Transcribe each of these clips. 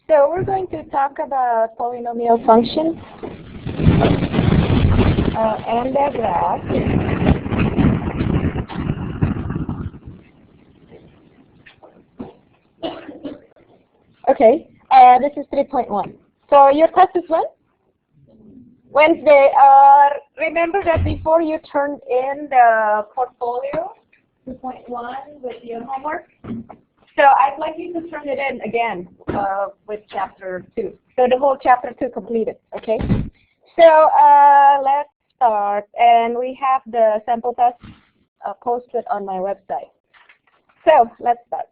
So we're going to talk about polynomial functions and their graphs. Okay, this is 3.1. So your test is when? Wednesday. Remember that before you turned in the portfolio 2.1 with your homework? So I'd like you to turn it in again with chapter 2. So the whole chapter 2 completed, okay? So let's start. And we have the sample test posted on my website. So let's start.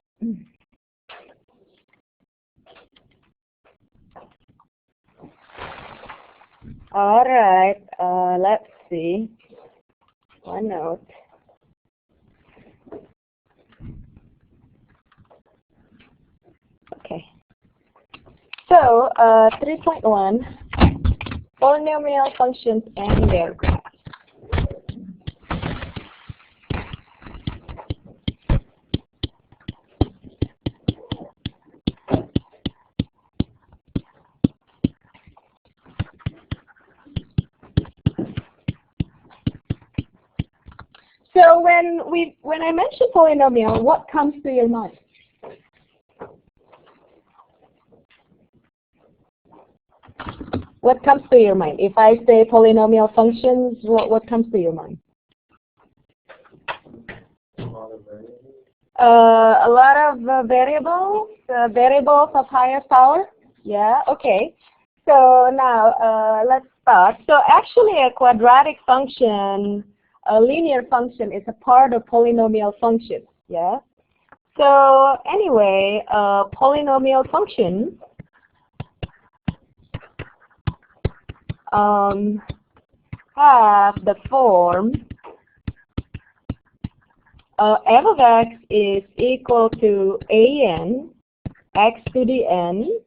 All right, let's see. One note. Okay. So, 3.1, polynomial functions and their graphs. So when I mention polynomial, what comes to your mind? What comes to your mind? If I say polynomial functions, what comes to your mind? A lot of variables, variables of higher power. Yeah, okay. So now let's start. So actually a quadratic function, a linear function is a part of polynomial function. Yeah. So anyway, a polynomial function have the form f of x is equal to an x to the n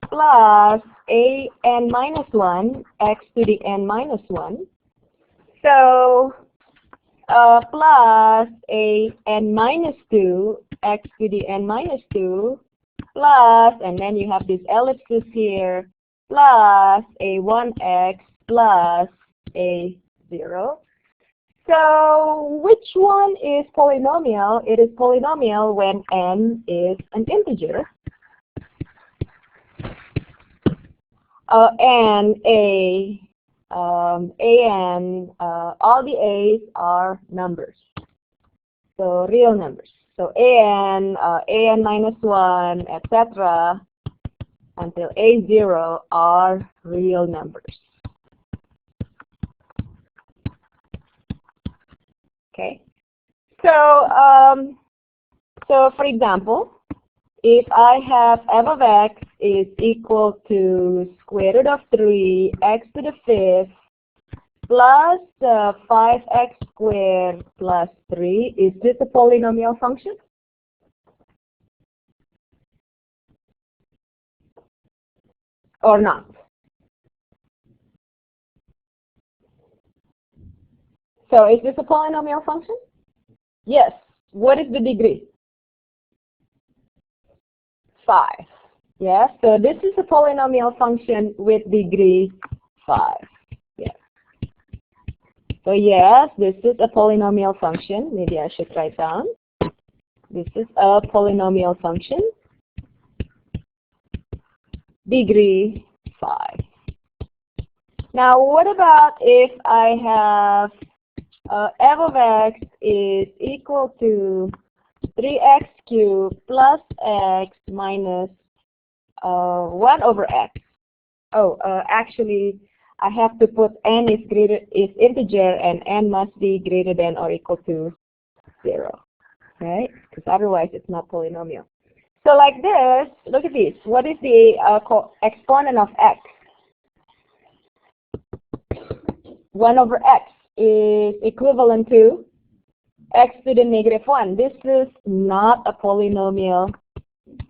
plus an minus 1 x to the n minus 1. So plus an minus 2 x to the n minus 2 plus, and then you have this ellipsis here, plus a 1x plus a 0. So which one is polynomial? It is polynomial when n is an integer and all the a's are numbers, so real numbers. So an minus 1, etc. until a0 are real numbers. Okay. So so for example, if I have f of x is equal to square root of 3 x to the 5th plus 5x squared plus 3, is this a polynomial function? Or not? So is this a polynomial function? Yes. What is the degree? 5. Yes. So this is a polynomial function with degree 5. Yes. So yes, this is a polynomial function. Maybe I should write down. This is a polynomial function. Degree 5. Now what about if I have f of x is equal to 3x cubed plus x minus 1 over x. Oh, actually, I have to put n is integer and n must be greater than or equal to 0, right? Because otherwise it's not polynomial. So like this, look at this. What is the exponent of x? 1 over x is equivalent to x to the negative 1. This is not a polynomial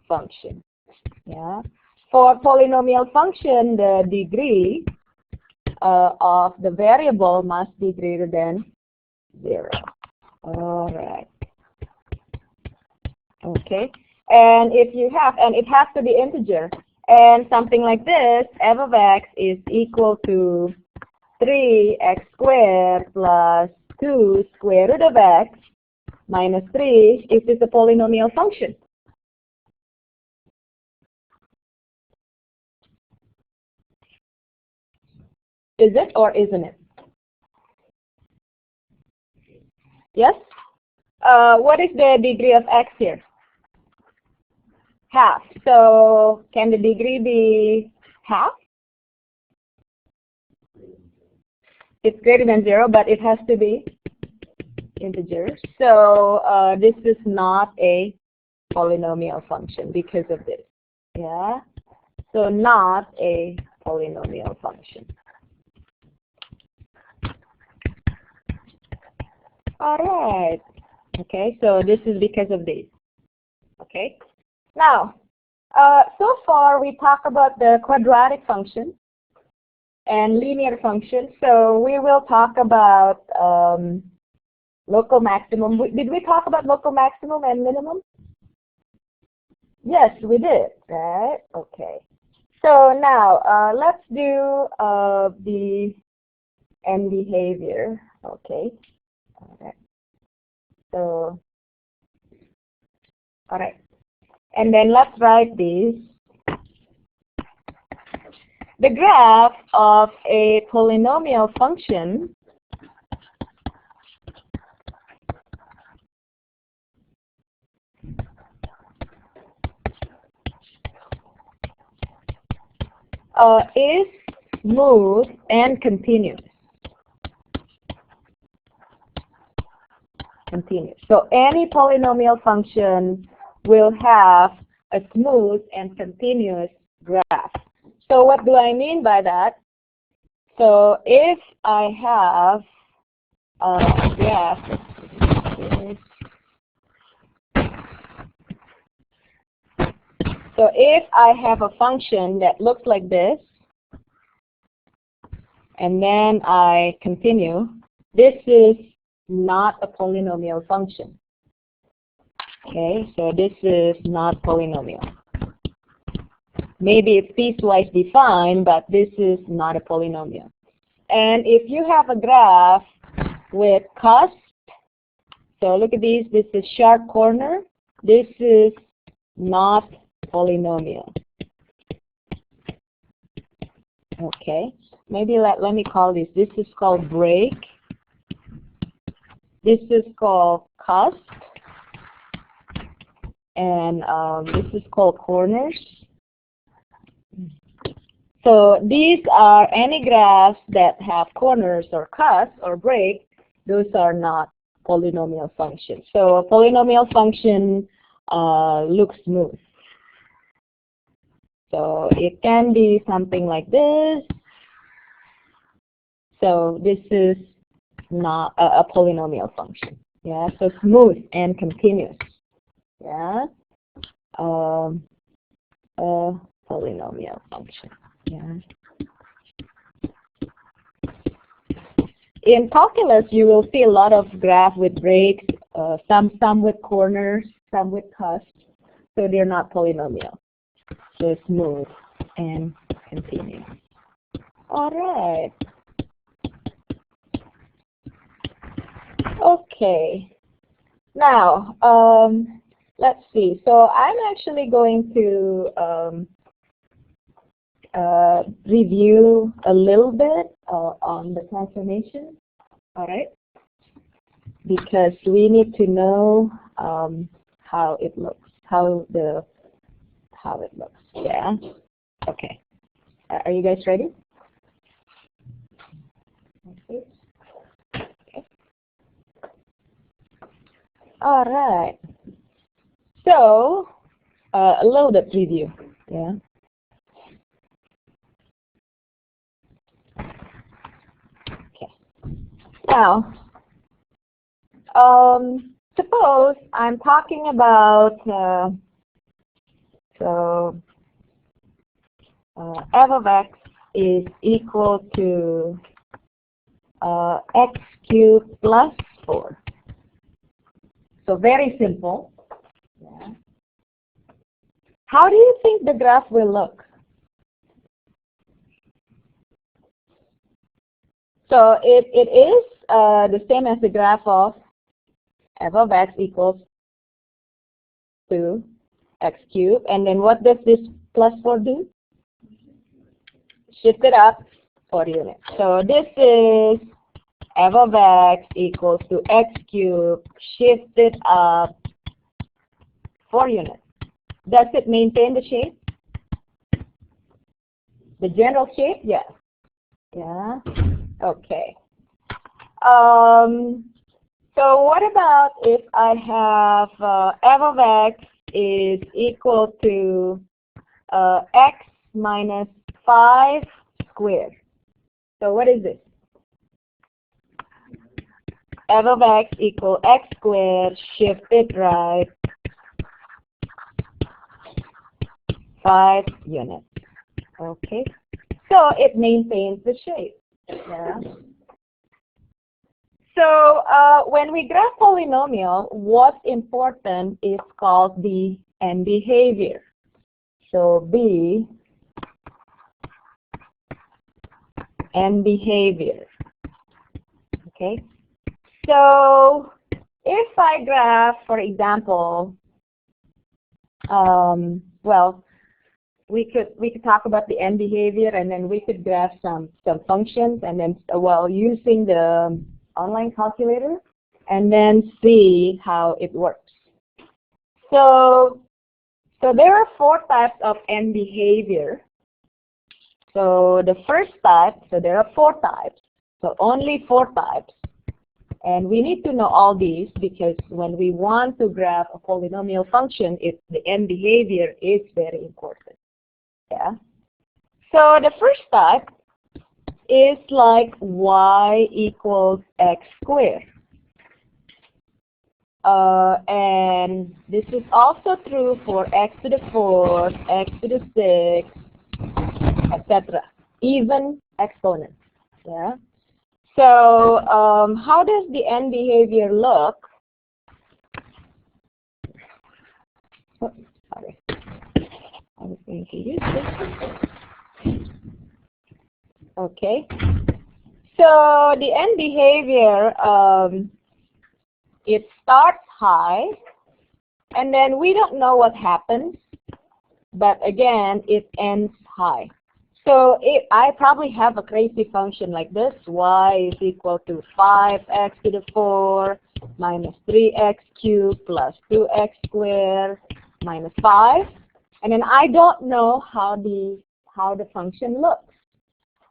function. Yeah. For polynomial function, the degree of the variable must be greater than 0. All right. Okay. And if you have, and it has to be integer, and something like this, f of x is equal to 3x squared plus 2 square root of x minus 3, is this a polynomial function? Is it or isn't it? Yes? What is the degree of x here? Half. So can the degree be half? It's greater than 0, but it has to be integer. So this is not a polynomial function because of this. Yeah? So not a polynomial function. All right. Okay, so this is because of this. Okay. Now, so far we talked about the quadratic function and linear function. So we will talk about local maximum. Did we talk about local maximum and minimum? Yes, we did, right? Okay. So now let's do the end behavior. Okay. All right. So, all right. And then let's write this. The graph of a polynomial function is smooth and continuous. So any polynomial function will have a smooth and continuous graph. So what do I mean by that? So if I have a graph, so if I have a function that looks like this, and then I continue, this is not a polynomial function. Okay, so this is not polynomial. Maybe it's piecewise defined, but this is not a polynomial. And if you have a graph with cusp, so look at these, this is sharp corner, this is not polynomial. Okay, maybe let me call this is called break. This is called cusp, and this is called corners. So these are any graphs that have corners or cusp or break. Those are not polynomial functions. So a polynomial function looks smooth. So it can be something like this. So this is not a polynomial function. Yeah, so smooth and continuous. Yeah, a polynomial function. Yeah. In calculus, you will see a lot of graphs with breaks, some with corners, some with cusps. So they're not polynomial. So smooth and continuous. All right. Okay. Now, let's see. So I'm actually going to review a little bit on the transformation. All right. Because we need to know how it looks, how it looks. Yeah. Okay. Are you guys ready? Okay. All right. So a little bit preview. Yeah. Okay. Now, suppose I'm talking about f of x is equal to x cubed plus 4. So very simple. Yeah. How do you think the graph will look? So it is the same as the graph of f of x equals to x cubed. And then what does this plus 4 do? Shift it up 4 units. So this is f of x equals to x cubed shifted up 4 units. Does it maintain the shape? The general shape? Yes. Yeah. Okay. So what about if I have f of x is equal to x minus 5 squared. So what is this? F of x equal x squared shifted right 5 units. Okay. So it maintains the shape. Yeah. So when we graph polynomial, what's important is called the end behavior. So B, end behavior. Okay. So if I graph, for example, well, we could talk about the end behavior, and then we could graph some functions, and then using the online calculator, and then see how it works. So there are 4 types of end behavior. So the first type, so there are 4 types, so only 4 types. And we need to know all these because when we want to graph a polynomial function, the end behavior is very important. Yeah. So the first type is like y equals x squared. And this is also true for x to the 4th, x to the 6th, etc. Even exponents. Yeah. So how does the end behavior look? Oh, sorry. I was going to use this. Okay. So the end behavior, it starts high, and then we don't know what happens, but again, it ends high. So I probably have a crazy function like this. Y is equal to 5x to the 4 minus 3x cubed plus 2x squared minus 5. And then I don't know how the function looks.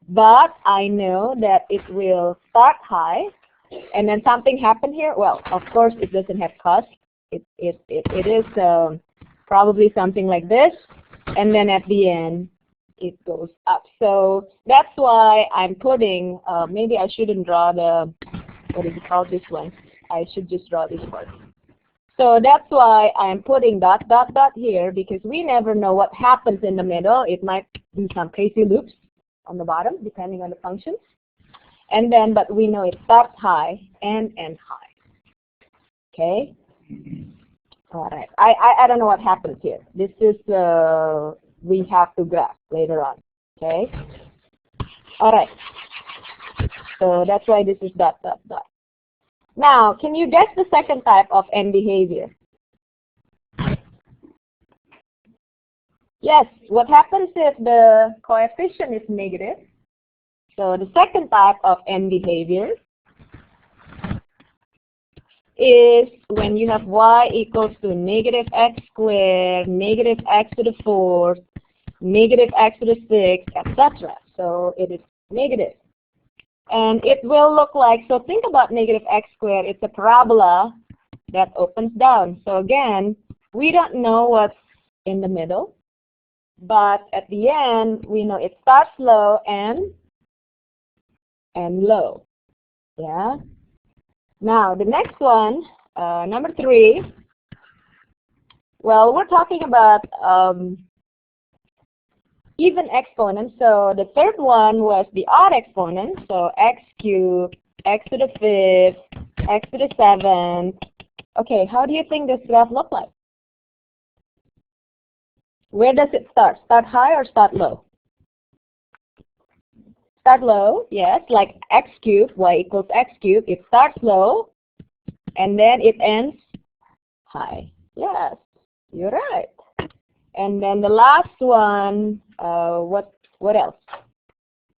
But I know that it will start high, and then something happened here. Well, of course, it doesn't have cost. It is probably something like this, and then at the end, it goes up. So that's why I'm putting, maybe I shouldn't draw the, what is it called, this one. I should just draw this part. So that's why I'm putting dot, dot, dot here, because we never know what happens in the middle. It might do some crazy loops on the bottom, depending on the functions. And then, but we know it starts high and ends high. Okay? All right. I don't know what happens here. This is, we have to graph later on. Okay? All right. So that's why this is dot, dot, dot. Now, can you guess the second type of end behavior? Yes, what happens if the coefficient is negative? So the second type of end behavior is when you have y equals to negative x squared, negative x to the 4th, negative x to the 6th, etc. So it is negative. And it will look like, so think about negative x squared. It's a parabola that opens down. So again, we don't know what's in the middle. But at the end, we know it starts low and low. Yeah. Now, the next one, number 3. Well, we're talking about even exponents. So the third one was the odd exponent. So x cubed, x to the 5th, x to the 7th. Okay, how do you think this graph look like? Where does it start? Start high or start low? Start low, yes, like x cubed, y equals x cubed. It starts low, and then it ends high. Yes, you're right. And then the last one, what else?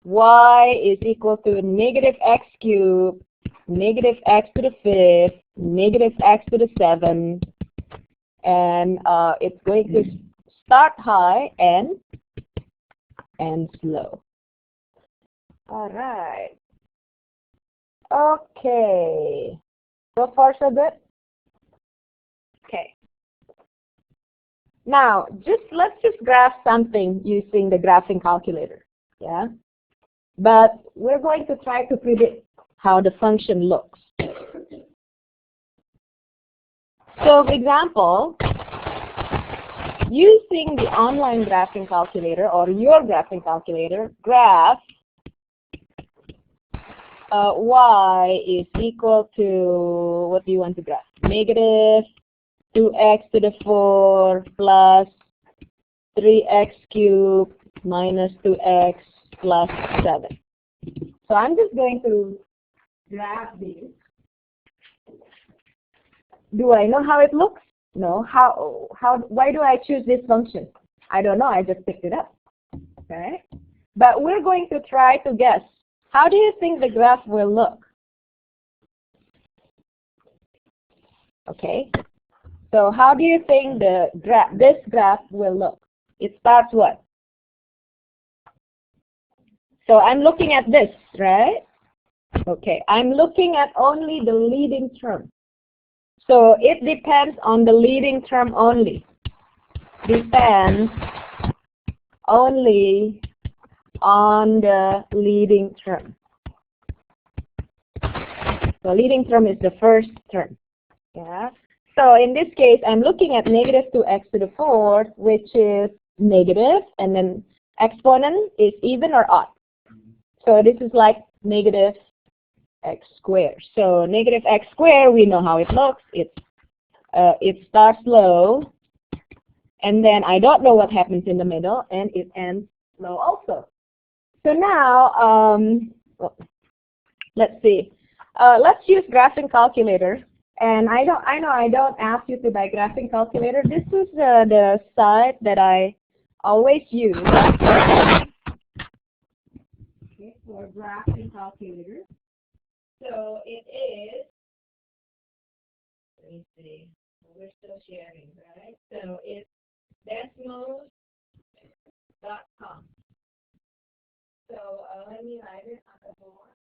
Y is equal to negative x cubed, negative x to the fifth, negative x to the seventh, and it's going to start high and end slow. All right. Okay. So far, so good? Okay. Now, let's just graph something using the graphing calculator. Yeah? But we're going to try to predict how the function looks. So, for example, using the online graphing calculator or your graphing calculator, graph y is equal to, what do you want to graph? Negative 2x to the 4 plus 3x cubed minus 2x plus 7. So I'm just going to graph these. Do I know how it looks? No. Why do I choose this function? I don't know. I just picked it up. Okay. But we're going to try to guess. How do you think the graph will look? Okay. So how do you think this graph will look? It starts what? So I'm looking at this, right? Okay. I'm looking at only the leading term. So it depends on the leading term only. Depends only on the leading term. So leading term is the first term. Yeah. So in this case, I'm looking at negative 2x to the 4th, which is negative, and then exponent is even or odd. So this is like negative x squared. So negative x squared, we know how it looks. It starts low, and then I don't know what happens in the middle, and it ends low also. So now, let's see. Let's use graphing calculator. And I know I don't ask you to buy graphing calculator. This is the site that I always use for graphing calculator. So it is, let me see, we're still sharing, right? So it's desmos.com. So let me write it on the board.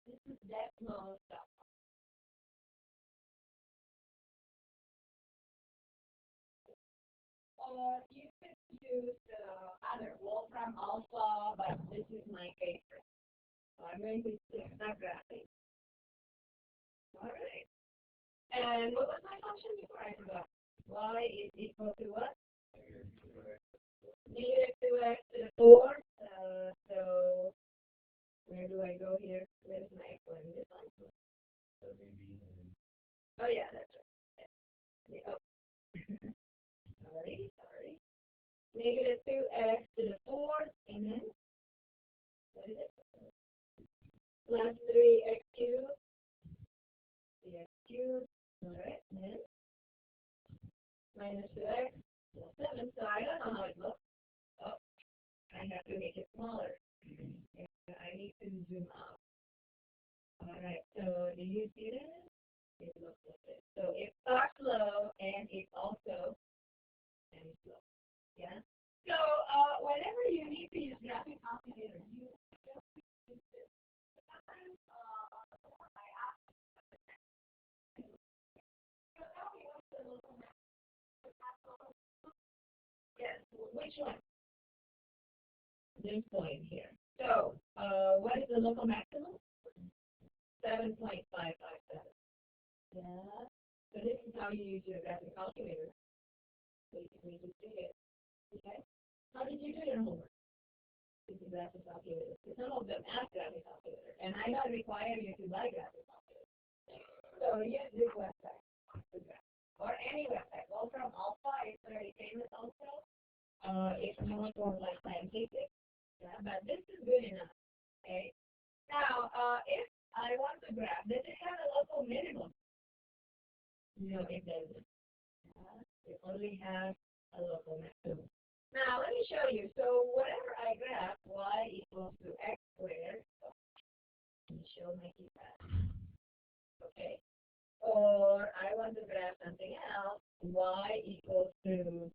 This is desmos.com. Or you could use other Wolfram Alpha, but this is my favorite. So I'm going to stick that graphic. All right. And what was my function before I forgot? Y is equal to what? Negative 2x to the 4. So where do I go here? Where's my exponent? This one. Oh yeah, that's right. Yeah. Oh. Sorry. Negative 2x to the 4th, and then what is it? Plus 3x cubed. 3x cubed. All right. And then minus 2x plus 7. So I don't know how it looks. Oh, I have to make it smaller. And I need to zoom out. All right. So do you see that? It looks like this. So it starts low, and it also ends low. Yeah. So whenever you need to use graphing calculator, you just use this. Sometimes I ask. So tell me what's the local maximum? Yes. Which one? This point here. So what is the local maximum? 7.557. Yeah. So this is how you use your graphing calculator. Basically, just do it. Okay. How did you do your homework? Using graphing calculator. Some of them ask graphing calculator, and I don't require you to buy graphing calculator. So use this website, or any website. Wolfram Alpha is very famous also. more like scientific. Yeah, but this is good enough. Okay. Now, if I want to graph, does it have a local minimum? No, it doesn't. It only has a local maximum. Now, let me show you. So, whatever I graph, y equals to x squared. Let me show my keypad. Okay. Or I want to graph something else. Y equals to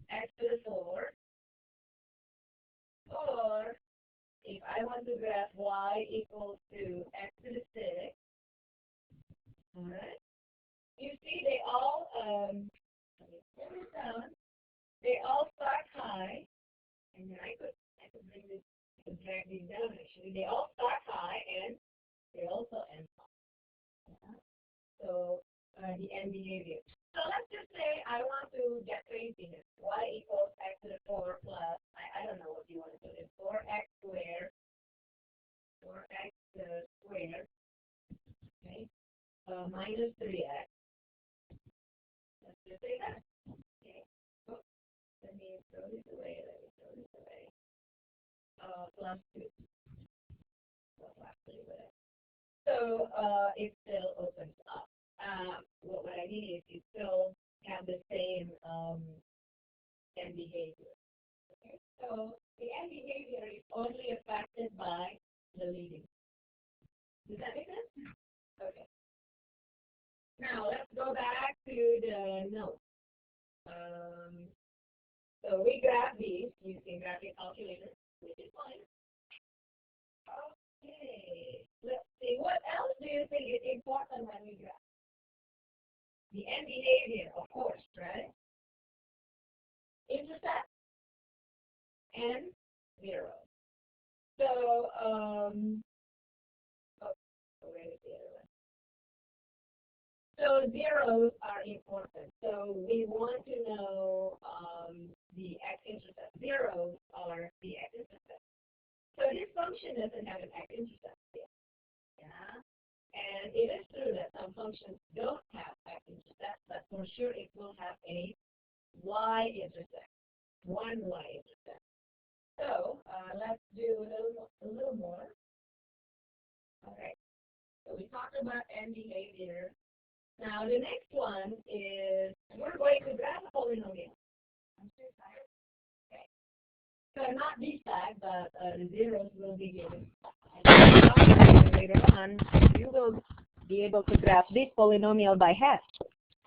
x to the 4. Or if I want to graph y equals to x to the 6. All right. You see, they all let me pull this down. They all start high, and then I could bring this, I could drag these down actually. They all start high and they also end high. Yeah. So the end behavior. So let's just say I want to get craziness. Y equals x to the 4 plus, I don't know what you want to put in, 4x squared, 4x squared, okay, minus 3x. Let's just say that. Okay. Oops. Let me throw this away. Plus 2. Well, actually, whatever. So it still opens up. What I need is you still have the same end behavior. Okay. So the end behavior is only affected by the leading. Does that make sense? Okay. Now let's go back to the notes. So we graph these using graphic calculator, which is fine. Okay. Let's see. What else do you think is important when we graph? The end behavior, of course, right? Intercept and 0. So, where is the other one? So zeros are important. So we want to know the x-intercept. Zeros are the x-intercept. So this function doesn't have an x-intercept yet. Yeah. And it is true that some functions don't have x-intercepts, but for sure it will have a y-intercept. One y-intercept. So let's do a little more. All right. So we talked about end behavior. Now the next one is we're going to graph a polynomial. I'm so tired. Okay. So not this side, but the zeros will be given. And later on, you will be able to graph this polynomial by half,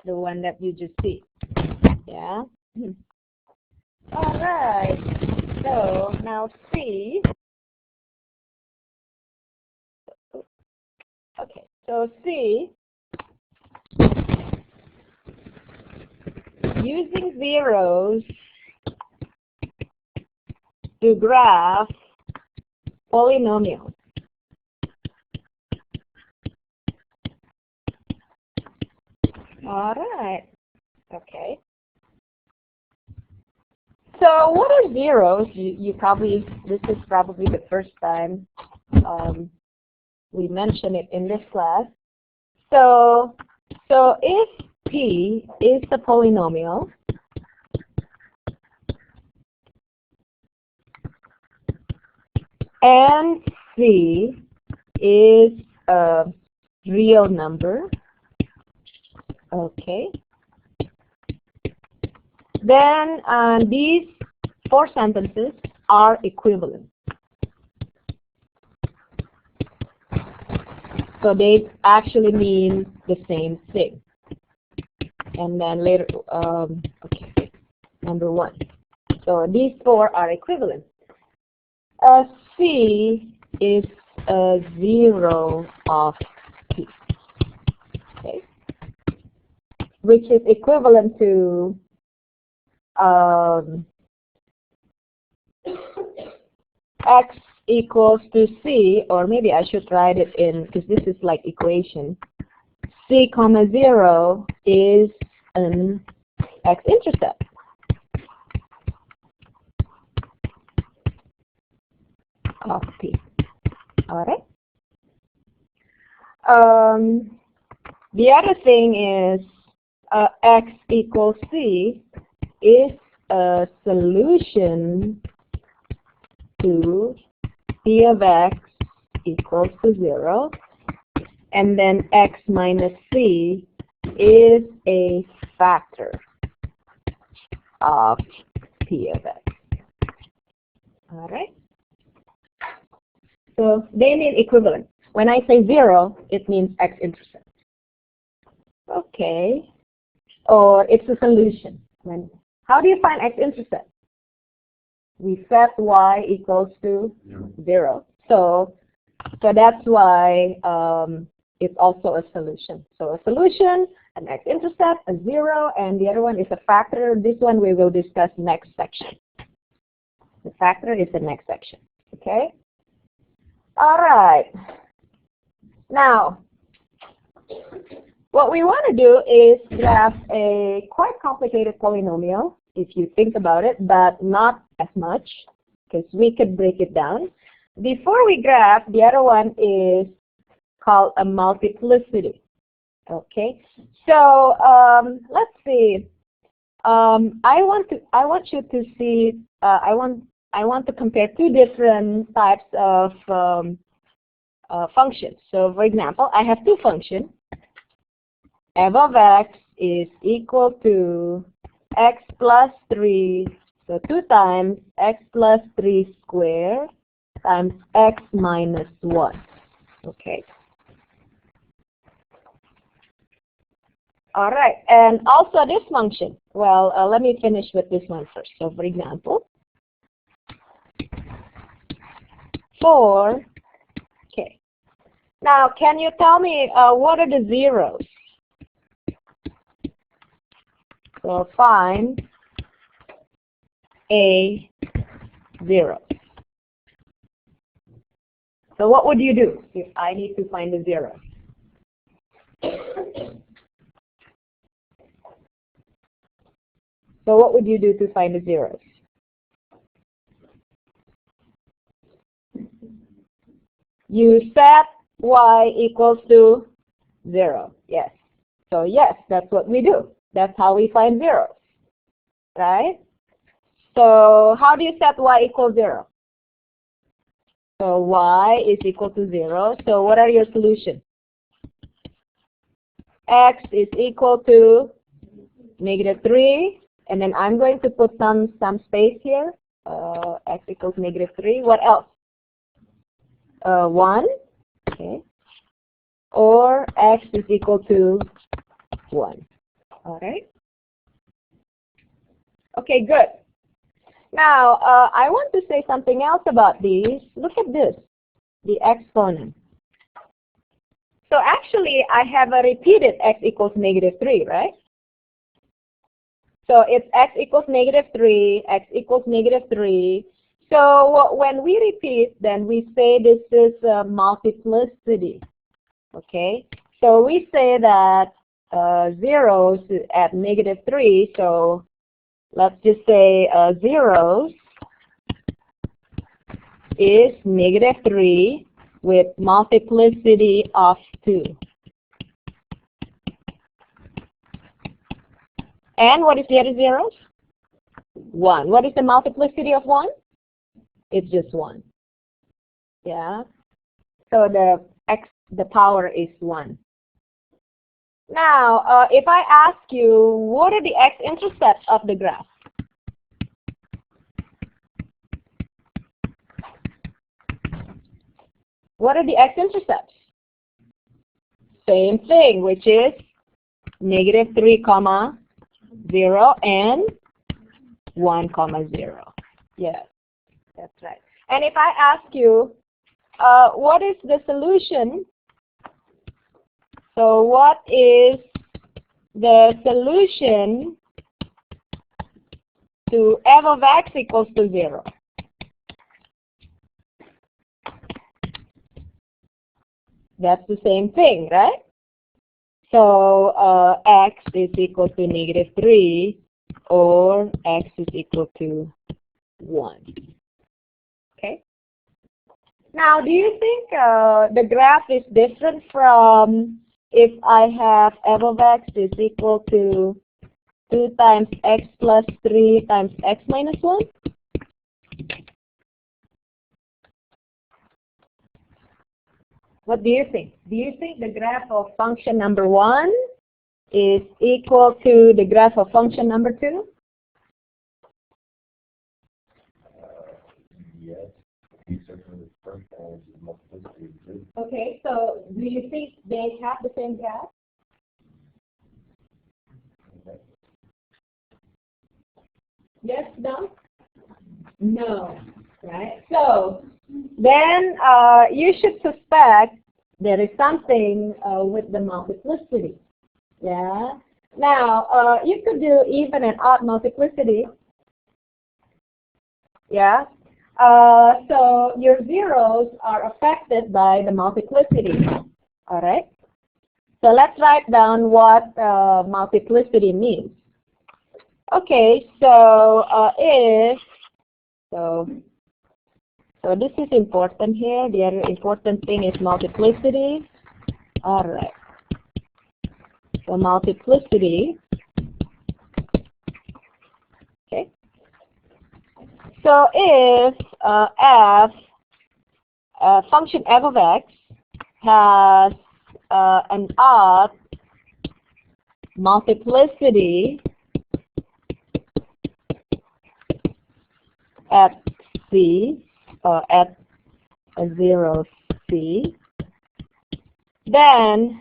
the one that you just see. Yeah. All right. So now C. Okay. So C. Using zeros to graph polynomials. All right. Okay. So what are zeros? You probably, this is probably the first time we mention it in this class. So if P is the polynomial, and C is a real number, okay, then these 4 sentences are equivalent. So they actually mean the same thing. And then later, okay, number 1. So these 4 are equivalent. C is a 0 of P, okay, which is equivalent to x equals to C, or maybe I should write it in, because this is like equation. C comma 0 is an x-intercept. Of P. All right. The other thing is x equals C is a solution to p of x equals to 0, and then x minus c is a factor of p of x. All right? So they mean equivalent. When I say 0, it means x-intercept. Okay. Or it's a solution. How do you find x-intercept? We set y equals to 0. So that's why it's also a solution. So a solution, an x-intercept, a 0, and the other one is a factor. This one we will discuss next section. The factor is the next section. Okay? All right. Now, what we want to do is graph a quite complicated polynomial, if you think about it, but not as much, because we could break it down. Before we graph, the other one is called a multiplicity. Okay, so let's see. I want you to see. I want to compare two different types of functions. So, for example, I have two functions. F of x is equal to x plus 3, so 2 times x plus 3 squared times x minus 1. Okay. All right, and also this function. Well, let me finish with this one first. So, for example, 4. Okay. Now, can you tell me what are the zeros? So find a 0. So what would you do if I need to find a 0? So what would you do to find the zeros? You set y equals to 0. Yes. So yes, that's what we do. That's how we find zeros, right? So how do you set y equals 0? So y is equal to 0. So what are your solutions? X is equal to -3, and then I'm going to put some space here. X equals -3. What else? 1. Okay. Or x is equal to 1. All right. Okay, good. Now, I want to say something else about these. Look at this, the exponent. So actually, I have a repeated x equals -3, right? So it's x equals -3, x equals -3. So when we repeat, then we say this is a multiplicity. Okay. So we say that zeros at -3, so let's just say zeros is -3 with multiplicity of 2. And what is the other zeros? 1. What is the multiplicity of 1? It's just 1. Yeah. So the power is 1. Now, if I ask you, what are the x-intercepts of the graph? What are the x-intercepts? Same thing, which is -3, 0 and 1, 0. Yes, that's right. And if I ask you, what is the solution? So what is the solution to f of x equals to 0? That's the same thing, right? So x is equal to -3 or x is equal to 1. Okay. Now, do you think the graph is different from if I have f of x is equal to 2 times x plus 3 times x minus 1? What do you think? Do you think the graph of function number 1 is equal to the graph of function number 2? Yes. Except for the first one, which is multiplicity of 2. Okay, so do you think they have the same graph? Yes, no? No, right? So then you should suspect there is something with the multiplicity. Yeah. Now you could do even and odd multiplicity. Yeah. So your zeros are affected by the multiplicity. All right. So let's write down what multiplicity means. Okay. So so this is important here. The other important thing is multiplicity. All right. So multiplicity. Okay. So if function f of x has an odd multiplicity at c, at 0 c, then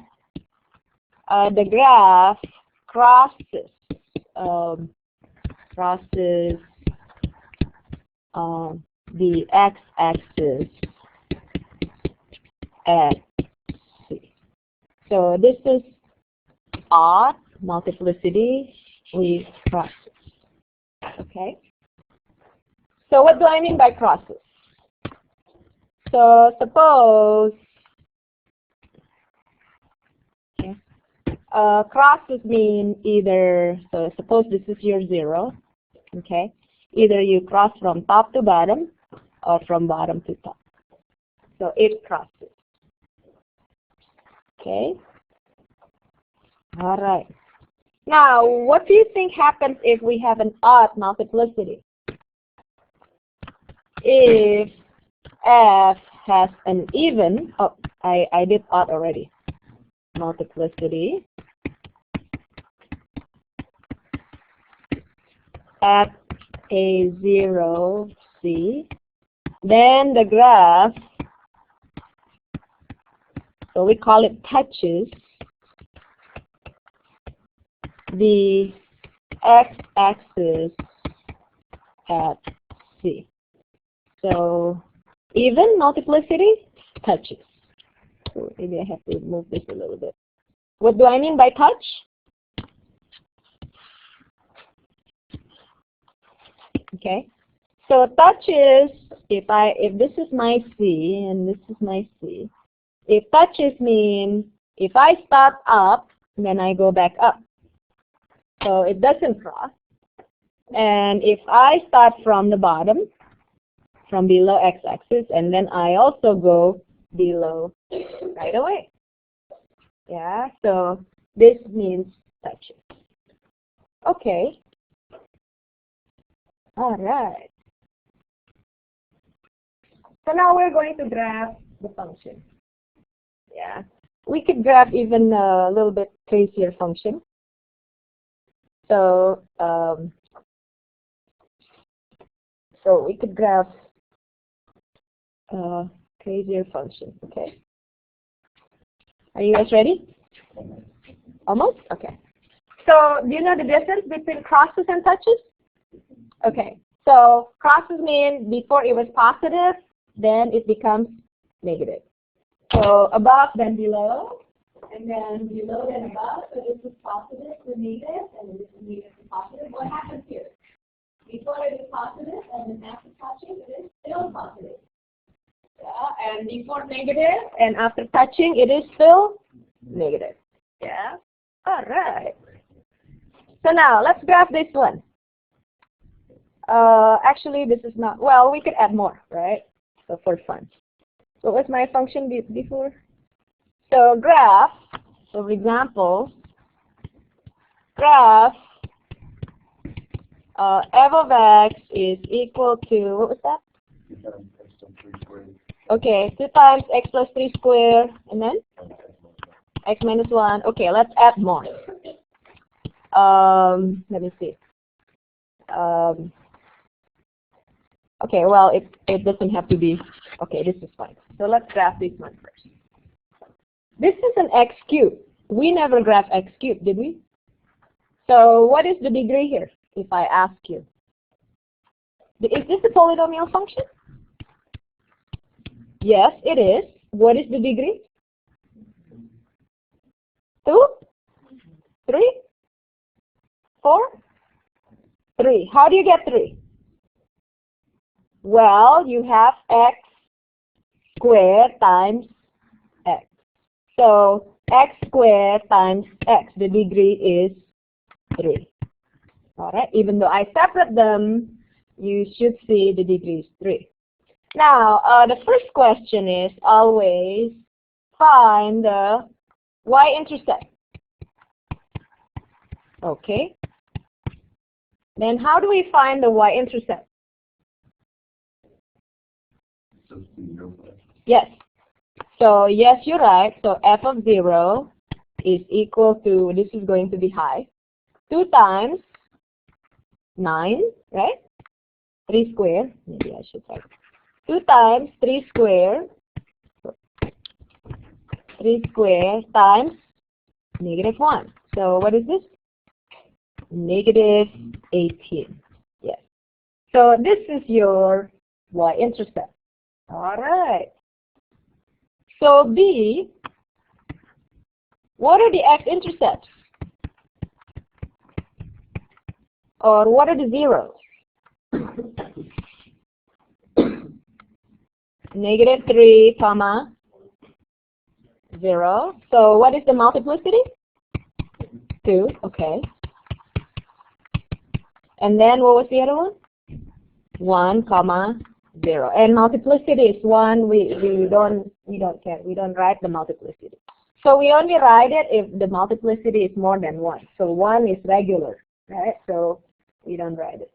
the graph crosses the x-axis at c. So this is odd multiplicity with crosses. Okay. So what do I mean by crosses? So suppose crosses mean either, so suppose this is your 0, okay? Either you cross from top to bottom or from bottom to top. So it crosses. Okay? All right. Now, what do you think happens if we have an odd multiplicity? If f has an even, oh, I did odd already, multiplicity at a 0 c, then the graph, so we call it touches the x-axis at c. So even multiplicity touches. So maybe I have to move this a little bit. What do I mean by touch? Okay. So touch is if this is my C and this is my C. If touches mean if I start up, then I go back up. So it doesn't cross. And if I start from the bottom, from below x-axis, and then I also go below right away. Yeah, so this means touches. Okay. All right. So now we're going to graph the function. Yeah. We could graph even a little bit crazier function. So so we could graph crazier function. Okay. Are you guys ready? Almost? Okay. So do you know the difference between crosses and touches? Okay. So crosses mean before it was positive, then it becomes negative. So above, then below, and then below, then above. So this is positive to negative, and this is negative to positive. What happens here? Before it is positive, and then after touching, it is still positive. Yeah, and before negative, and after touching, it is still negative. Yeah. All right. So now let's graph this one. Actually, this is not. Well, we could add more, right? So for fun. What was my function before? So graph. So for example, graph f of x is equal to, what was that? 2 times x plus 3 squared. Okay, 2 times x plus 3 squared, and then x minus 1. Okay, let's add more. Let me see. Okay, well, it doesn't have to be. Okay, this is fine. So let's graph this one first. This is an x cubed. We never graphed x cubed, did we? So what is the degree here, if I ask you? Is this a polynomial function? Yes, it is. What is the degree? 2? 3? 4? 3. How do you get 3? Well, you have x squared times x. So x squared times x, the degree is 3. Alright, even though I separate them, you should see the degree is 3. Now, the first question is always find the y-intercept. Okay. Then how do we find the y-intercept? Yes. So yes, you're right. So f of 0 is equal to, this is going to be high, 2 times 9, right? 3 squared, maybe I should say. 2 times 3 squared, 3 squared times negative 1. So what is this? Negative 18. Yes. So this is your y-intercept. All right. So B, what are the x-intercepts? Or what are the zeros? Negative 3, comma, 0. So what is the multiplicity? 2, okay. And then what was the other one? 1, comma, 0. And multiplicity is 1. We don't care. We don't write the multiplicity. So we only write it if the multiplicity is more than 1. So 1 is regular, right? So we don't write it.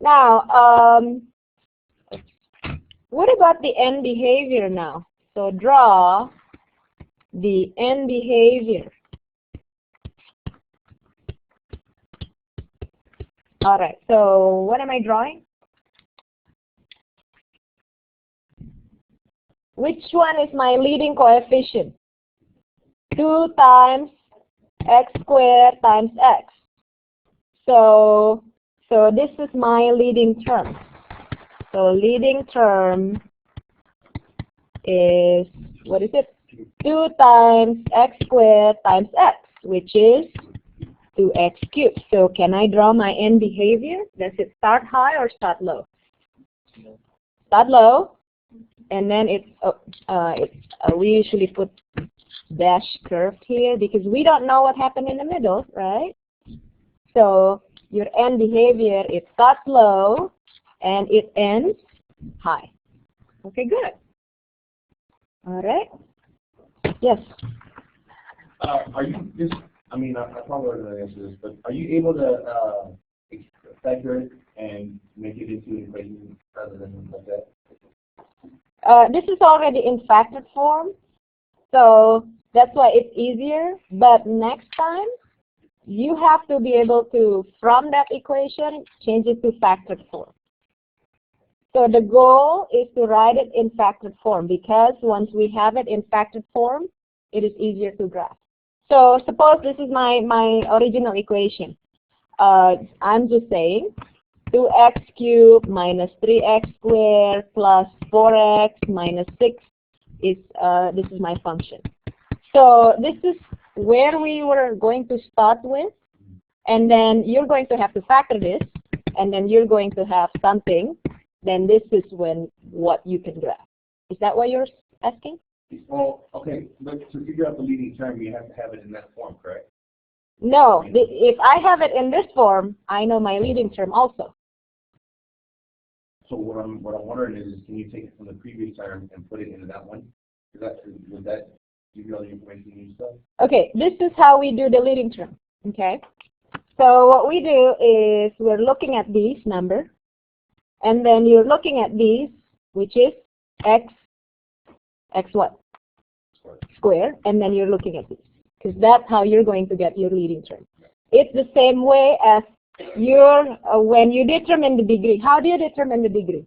Now, what about the end behavior now? So draw the end behavior. All right, so what am I drawing? Which one is my leading coefficient? 2 times x squared times x. So this is my leading term. So leading term is, what is it? 2 times x squared times x, which is 2x cubed. So can I draw my end behavior? Does it start high or start low? Start low, and then we usually put dash curved here because we don't know what happened in the middle, right? So your end behavior, it starts low and it ends high. Okay, good. All right. Yes. Are you just? I mean, I probably already know the answer to this, but are you able to factor it and make it into an equation rather than like that? This is already in factored form, so that's why it's easier. But next time, you have to be able to, from that equation, change it to factored form. So the goal is to write it in factored form because once we have it in factored form, it is easier to graph. So suppose this is my original equation. I'm just saying 2x cubed minus 3x squared plus 4x minus 6 is this is my function. So this is where we were going to start with, and then you're going to have to factor this, and then you're going to have something. Then this is what you can graph. Is that what you're asking? Well, okay, but to figure out the leading term, you have to have it in that form, correct? No, if I have it in this form, I know my leading term also. So what I'm wondering is, can you take it from the previous term and put it into that one? Would that give you all the information you need? Stuff? Okay, this is how we do the leading term. Okay, So what we do is we're looking at these number, and then you're looking at these, which is x what? Square, and then you're looking at these, because that's how you're going to get your leading term. It's the same way as your when you determine the degree. How do you determine the degree?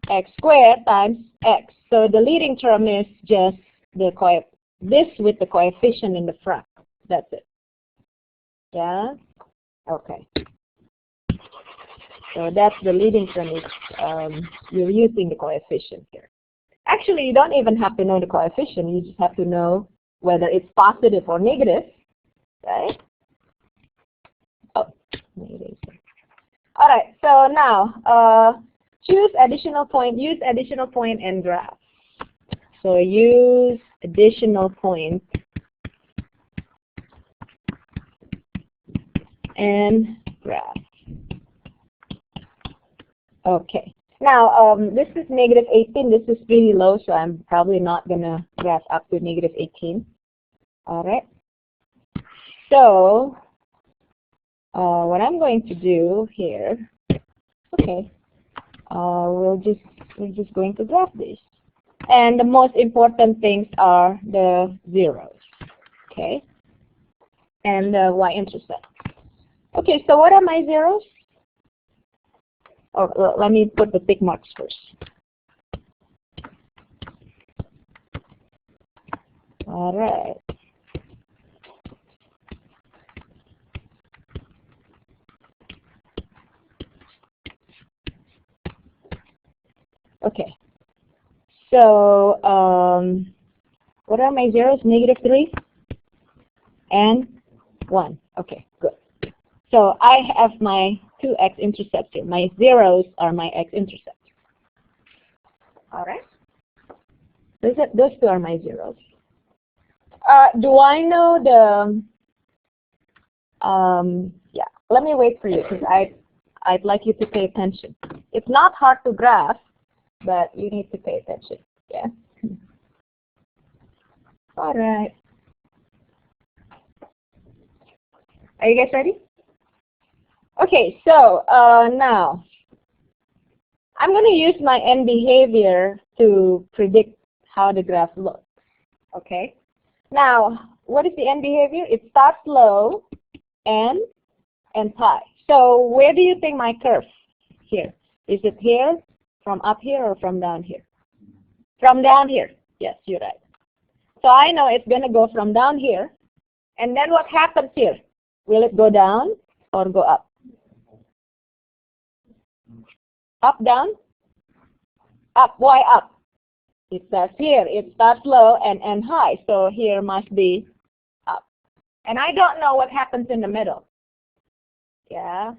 X squared times x. So the leading term is just this with the coefficient in the front. That's it. Yeah? Okay. So that's the leading term. Is you're using the coefficient here. Actually, you don't even have to know the coefficient. You just have to know whether it's positive or negative, right? Oh, negative. All right. So now, choose additional point. Use additional point and graph. So use additional point and graph. Okay. Now, this is negative 18. This is pretty low, so I'm probably not going to graph up to negative 18. All right. So, what I'm going to do here, okay, we're just going to graph this. And the most important things are the zeros, okay, and the y-intercept. Okay, so what are my zeros? Oh, let me put the tick marks first. All right. Okay. So, what are my zeros? Negative 3 and 1. Okay, good. So I have my two x-intercepts here. My zeros are my x-intercepts. All right. Those two are my zeros. Do I know the? Yeah. Let me wait for you because I'd like you to pay attention. It's not hard to graph, but you need to pay attention. Yeah. All right. Are you guys ready? Okay, so now I'm going to use my end behavior to predict how the graph looks. Okay. Now, what is the end behavior? It starts low and ends high. So where do you think my curve here? Is it here, from up here, or from down here? From down here. Yes, you're right. So I know it's going to go from down here. And then what happens here? Will it go down or go up? Up, down? Up. Why up? It says here, it starts low and ends high. So here must be up. And I don't know what happens in the middle. Yeah.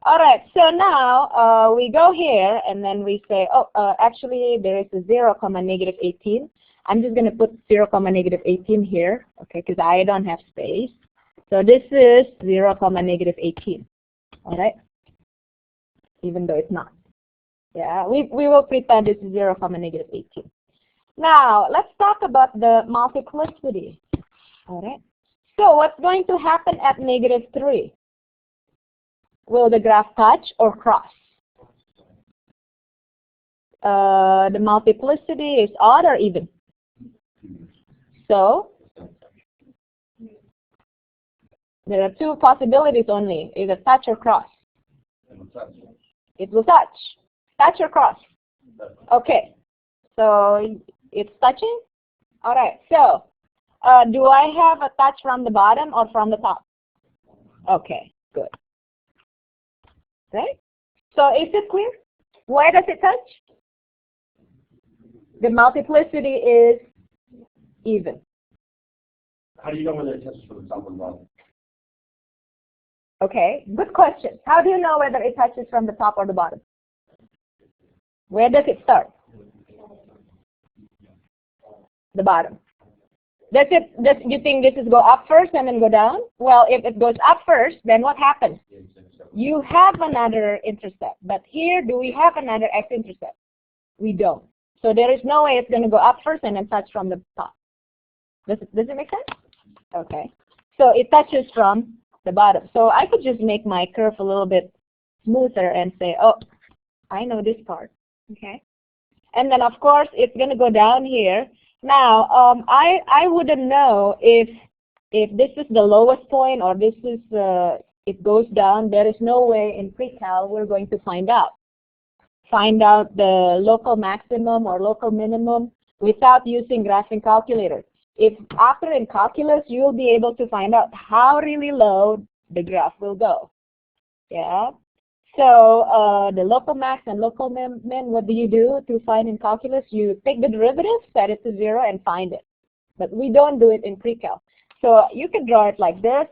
All right. So now we go here and then we say, oh, actually there is a 0, negative 18. I'm just going to put 0, negative 18 here, okay, because I don't have space. So this is 0, negative 18. All right. Even though it's not. Yeah, we will pretend this is 0, negative 18. Now, let's talk about the multiplicity. All right. So what's going to happen at negative 3? Will the graph touch or cross? The multiplicity is odd or even? So, there are two possibilities only, either touch or cross. It will touch. Touch or cross? Okay. So it's touching? All right. So do I have a touch from the bottom or from the top? Okay. Good. Right? So is it clear? Why does it touch? The multiplicity is even. How do you know whether it touches from the top or the bottom? Okay. Good question. How do you know whether it touches from the top or the bottom? Where does it start? The bottom. Does you think this is go up first and then go down? Well, if it goes up first, then what happens? You have another intercept. But here, do we have another x-intercept? We don't. So there is no way it's going to go up first and then touch from the top. Does it make sense? Okay. So it touches from the bottom. So I could just make my curve a little bit smoother and say, oh, I know this part. Okay. And then, of course, it's going to go down here. Now, I wouldn't know if this is the lowest point or this is it goes down. There is no way in pre-cal we're going to find out. Find out the local maximum or local minimum without using graphing calculator. If after in calculus, you'll be able to find out how really low the graph will go. Yeah. So the local max and local min, what do you do to find in calculus? You take the derivative, set it to 0, and find it. But we don't do it in pre-cal. So you could draw it like this,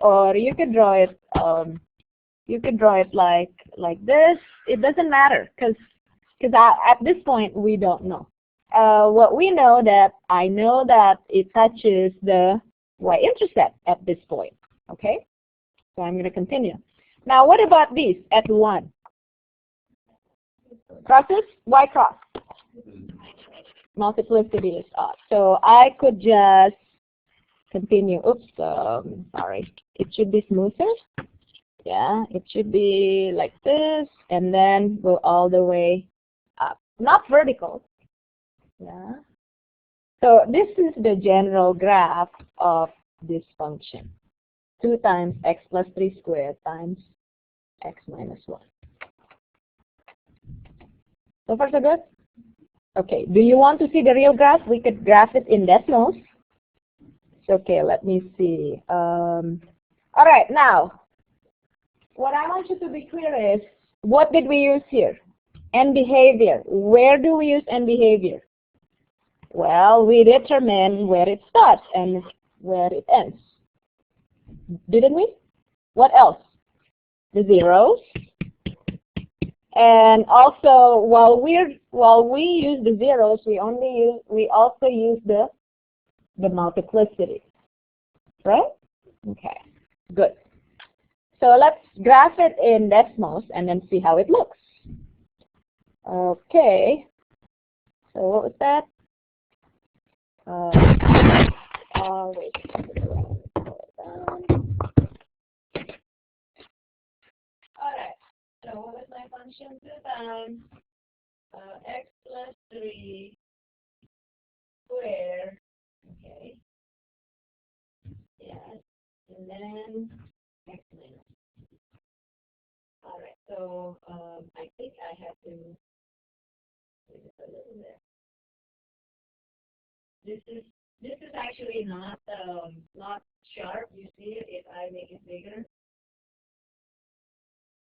or you could draw it like this. It doesn't matter because at this point we don't know. What we know that I know that it touches the y-intercept at this point. Okay, so I'm going to continue. Now, what about these at 1? Crosses? Y cross. Multiplicity is off. So I could just continue. Oops, sorry. It should be smoother. Yeah, it should be like this, and then go all the way up. Not vertical. Yeah. So this is the general graph of this function. 2 times x plus 3 squared times x minus 1. So far so good? Okay, do you want to see the real graph? We could graph it in decimals. Okay, let me see. All right, now, what I want you to be clear is, what did we use here? End behavior. Where do we use end behavior? Well, we determine where it starts and where it ends. Didn't we? What else? The zeros. And also, while we use the zeros, we also use the multiplicity. Right? Okay. Good. So let's graph it in decimals and then see how it looks. Okay. So what was that? Wait. Alright, so what was my function? 2 times x plus 3 squared. Okay. Yes. And then x minus. Alright, so I think I have to do this a little bit. This is actually not sharp. You see it if I make it bigger.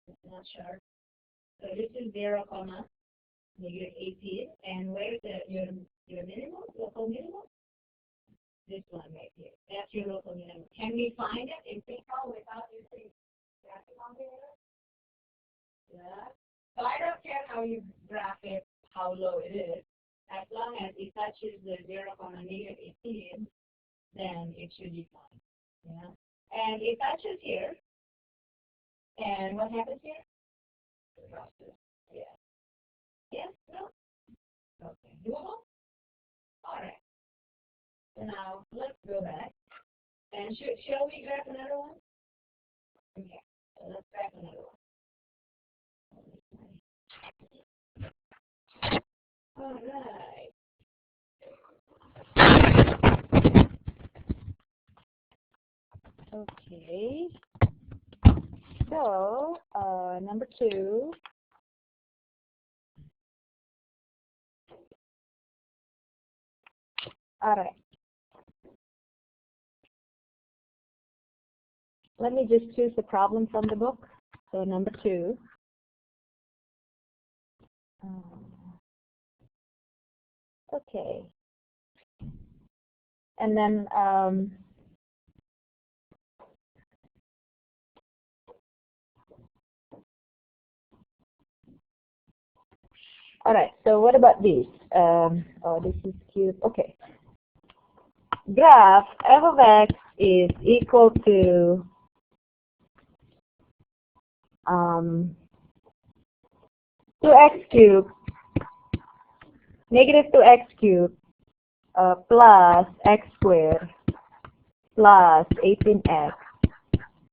It's not sharp. So this is 0, negative 18. And where's your minimum, local minimum? This one right here. That's your local minimum. Can we find it in pre-cal without using graphing calculator? Yeah. So I don't care how you graph it, how low it is. As long as it touches the 0, negative 18, then it should be fine. Yeah. And it touches here. And what happens here? Yeah. Yes? No? Okay. Doable? All right. So now let's go back. And shall we grab another one? Okay. So let's grab another one. All right. Okay. So, number 2. All right. Let me just choose the problem from the book. So, number 2. Okay. And then, all right, so what about these? Oh, this is cute. Okay. Graph f of x is equal to 2x cubed, negative 2x cubed, plus x squared plus 18x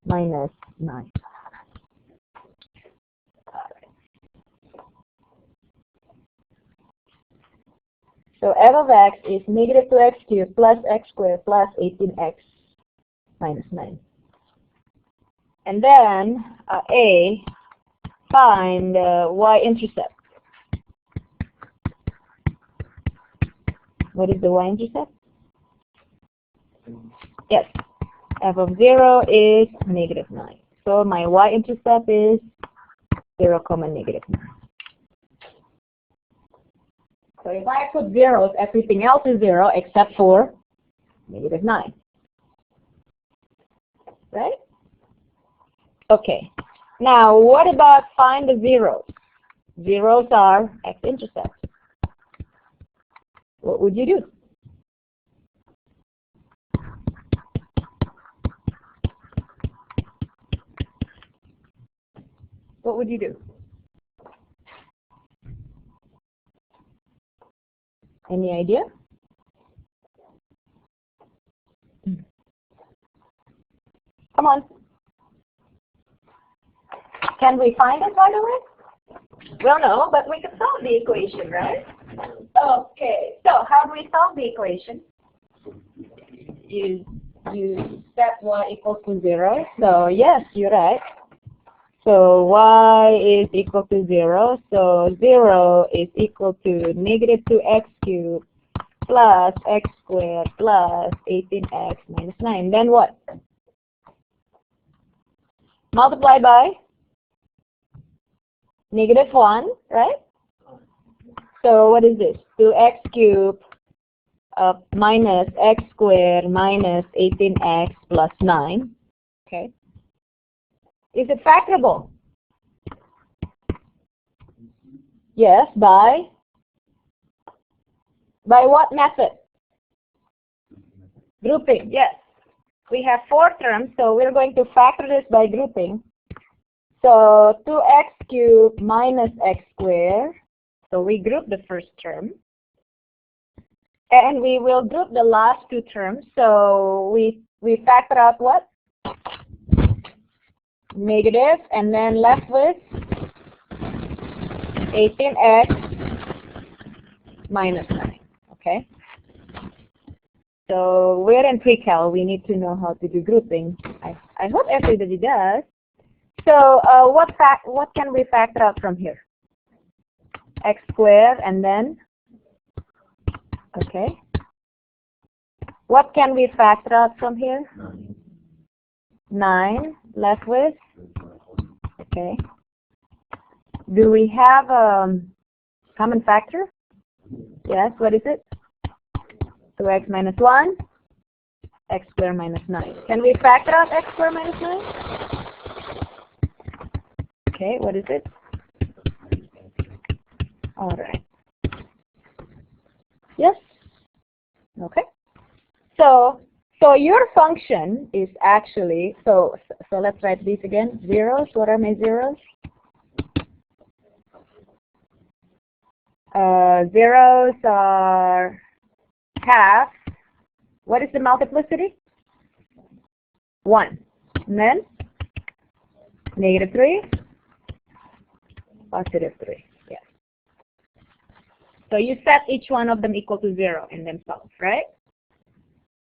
minus 9. So f of x is negative 2x cubed plus x squared plus 18x minus 9. And then A, find y-intercept. What is the y-intercept? Yes, f of 0 is negative 9. So my y-intercept is 0, negative 9. So if I put zeros, everything else is 0 except for negative 9. Right? Okay. Now, what about find the zeros? Zeros are x-intercepts. What would you do? What would you do? Any idea? Come on. Can we find it, by the way? Well, no, but we can solve the equation, right? Okay, so how do we solve the equation? You set y equals to 0. So yes, you're right. So y is equal to 0. So 0 is equal to negative 2x cubed plus x squared plus 18x minus 9. Then what? Multiply by negative 1, right? So what is this? 2x cubed minus x squared minus 18x plus 9. Okay. Is it factorable? Yes, by what method? Grouping, yes. We have 4 terms, so we're going to factor this by grouping. So 2x cubed minus x squared. So we group the first term. And we will group the last 2 terms. So we factor out what? Negative, and then left with 18x minus 9. Okay? So we're in pre-cal. We need to know how to do grouping. I hope everybody does. So what can we factor out from here? X squared, and then, okay. What can we factor out from here? 9, left with, okay. Do we have a common factor? Yes, what is it? 2x minus 1, x squared minus 9. Can we factor out x squared minus 9? Okay, what is it? All right. Yes? Okay. So your function is actually, so let's write these again. Zeros, what are my zeros? Zeros are half. What is the multiplicity? 1. And then negative 3, positive 3. Yes. So you set each one of them equal to 0 and then solve, right?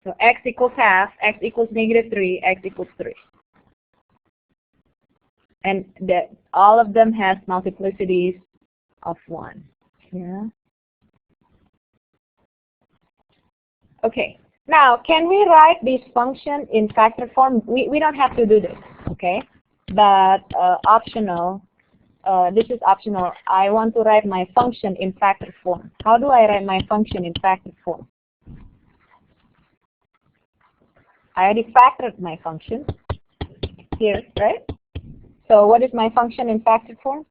So x equals half, x equals negative 3, x equals 3. And all of them has multiplicities of 1. Yeah. Okay. Now, can we write this function in factor form? We don't have to do this, okay? But optional. This is optional. I want to write my function in factor form. How do I write my function in factor form? I already factored my function here, right? So what is my function in factor form?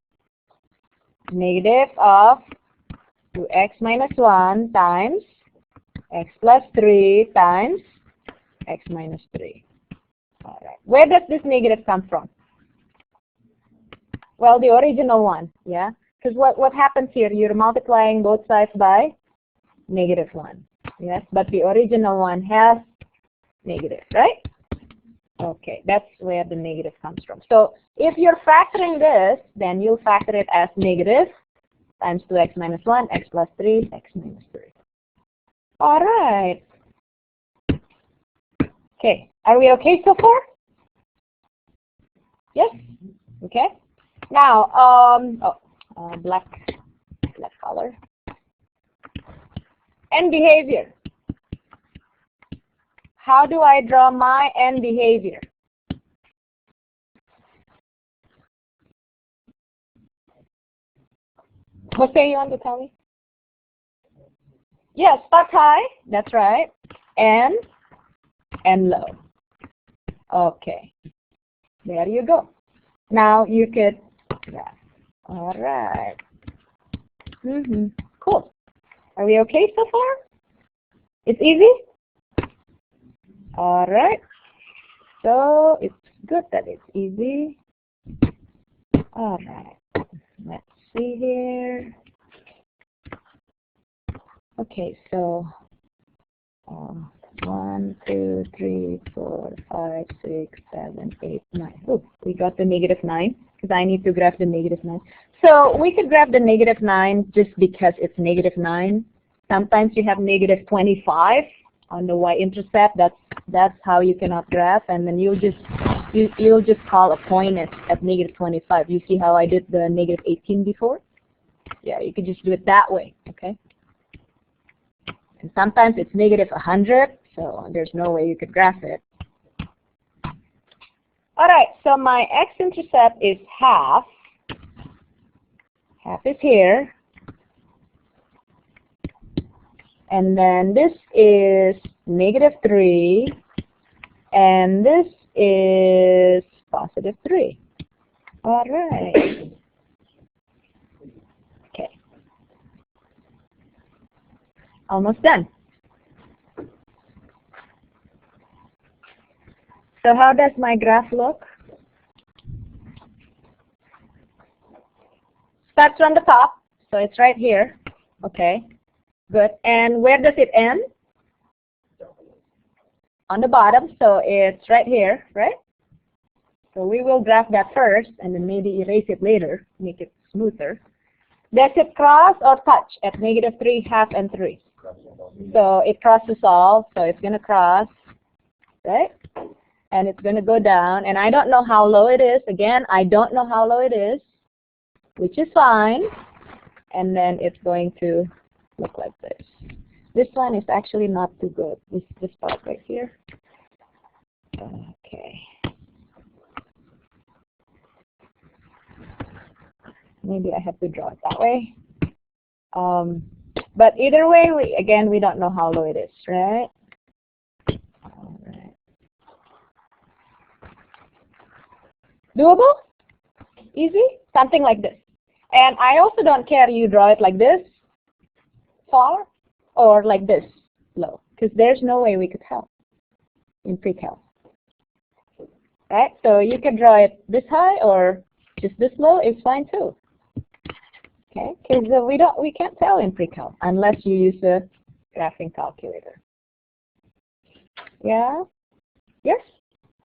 Negative of 2x minus 1 times x plus 3 times x minus 3. All right. Where does this negative come from? Well, the original one, yeah? Because what happens here, you're multiplying both sides by negative 1. Yes, but the original one has negative, right? Okay, that's where the negative comes from. So if you're factoring this, then you'll factor it as negative times 2x minus 1, x plus 3, x minus 3. All right. Okay, are we okay so far? Yes? Okay. Now, black color. And behavior. How do I draw my end behavior? What say you want to tell me? Yes, start high. That's right. And low. Okay. There you go. Now you could graph. All right. Cool. Are we okay so far? It's easy? All right. So it's good that it's easy. All right. Let's see here. Okay, so 1, 2, 3, 4, 5, 6, 7, 8, 9. Oh, we got the negative 9 because I need to graph the negative 9. So we could graph the negative 9 just because it's negative 9. Sometimes you have negative 25 on the y-intercept. That's how you cannot graph, and then you'll just call a point at negative 25. You see how I did the negative 18 before? Yeah, you could just do it that way. Okay. And sometimes it's negative 100, so there's no way you could graph it. All right, so my x-intercept is half. Half is here. And then this is negative 3. And this is positive 3. All right. Okay. Almost done. So how does my graph look? Starts from the top, so it's right here. Okay, good. And where does it end? On the bottom, so it's right here, right? So we will graph that first, and then maybe erase it later, make it smoother. Does it cross or touch at negative 3, half, and 3? So it crosses all, so it's going to cross, right? And it's going to go down, and I don't know how low it is. Again, I don't know how low it is, which is fine. And then it's going to look like this. This one is actually not too good. This part right here. Okay. Maybe I have to draw it that way. But either way, we don't know how low it is, right? All right. Doable? Easy? Something like this. And I also don't care you draw it like this, far, or like this, low, because there's no way we could tell in pre-cal. Right? So you can draw it this high or just this low, it's fine too. Okay? Because we can't tell in pre-cal unless you use a graphing calculator. Yeah? Yes?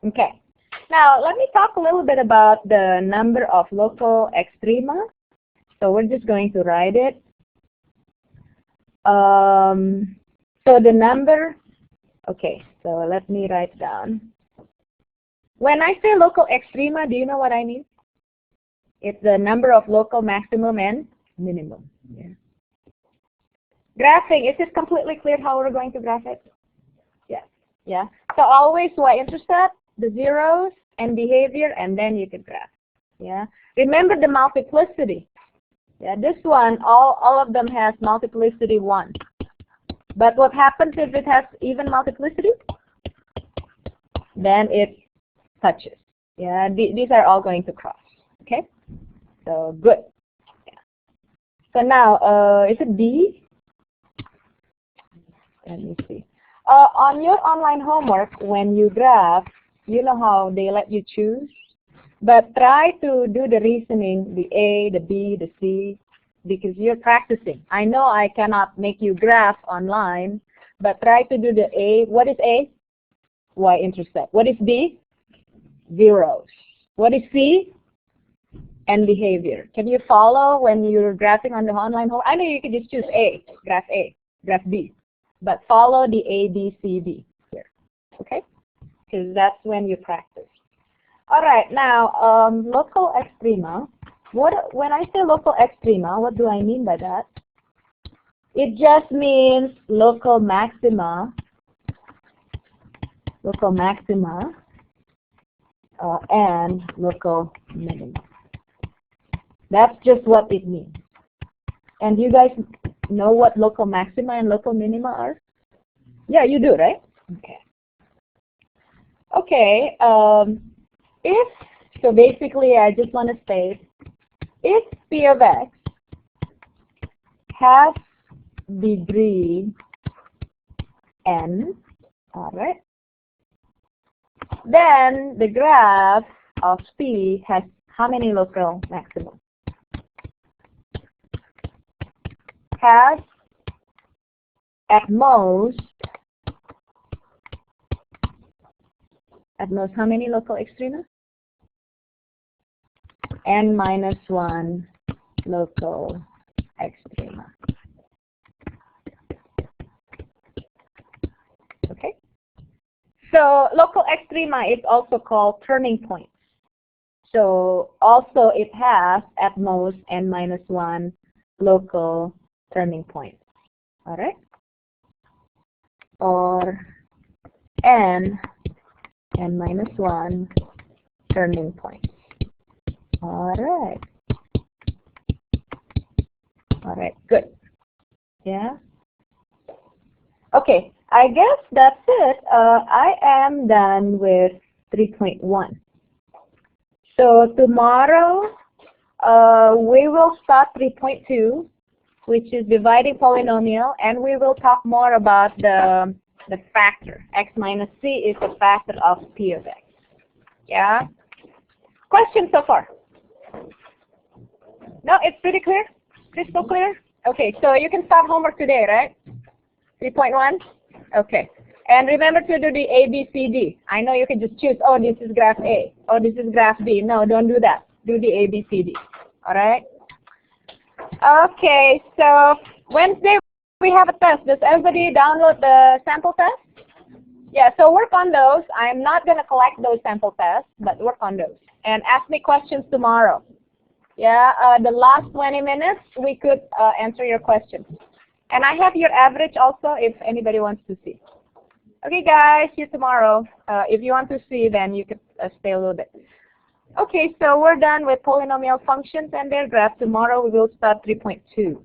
Okay. Now let me talk a little bit about the number of local extrema. So we're just going to write it. So the number, okay, so let me write down. When I say local extrema, do you know what I mean? It's the number of local maximum and minimum. Yeah. Graphing, is it completely clear how we're going to graph it? Yes. Yeah. So always y-intercept, the zeros, and behavior, and then you can graph. Yeah. Remember the multiplicity. Yeah, this one, all of them has multiplicity 1. But what happens if it has even multiplicity? Then it touches. Yeah, these are all going to cross. Okay? So, good. Yeah. So now, is it B? Let me see. On your online homework, when you graph, you know how they let you choose? But try to do the reasoning, the A, the B, the C, because you're practicing. I know I cannot make you graph online, but try to do the A. What is A? y-intercept. What is B? Zeros. What is C? And behavior. Can you follow when you're graphing on the online home? I know you can just choose A, graph B, but follow the A, B, C, D here, okay? Because that's when you practice. All right, now local extrema. When I say local extrema, what do I mean by that? It just means local maxima, and local minima. That's just what it means. And do you guys know what local maxima and local minima are? Yeah, you do, right? Okay. Okay, so basically I just want to state, if P of X has degree n, all right, then the graph of P has how many local maxima? Has at most how many local extrema? N minus 1 local extrema. Okay? So local extrema is also called turning points. So also it has at most N minus 1 local turning points. All right? Or N minus 1 turning points. All right. All right, good. Yeah? Okay, I guess that's it. I am done with 3.1. So tomorrow, we will start 3.2, which is dividing polynomial, and we will talk more about the factor. X minus C is the factor of P of X. Yeah? Questions so far? No, it's pretty clear? Crystal clear? Okay, so you can start homework today, right? 3.1? Okay. And remember to do the A, B, C, D. I know you can just choose, oh, this is graph A. Oh, this is graph B. No, don't do that. Do the A, B, C, D. All right? Okay, so Wednesday we have a test. Does everybody download the sample test? Yeah, so work on those. I'm not going to collect those sample tests, but work on those. And ask me questions tomorrow. Yeah, the last 20 minutes, we could answer your questions. And I have your average also if anybody wants to see. Okay, guys, see you tomorrow. If you want to see, then you could stay a little bit. Okay, so we're done with polynomial functions and their graph. Tomorrow we will start 3.2.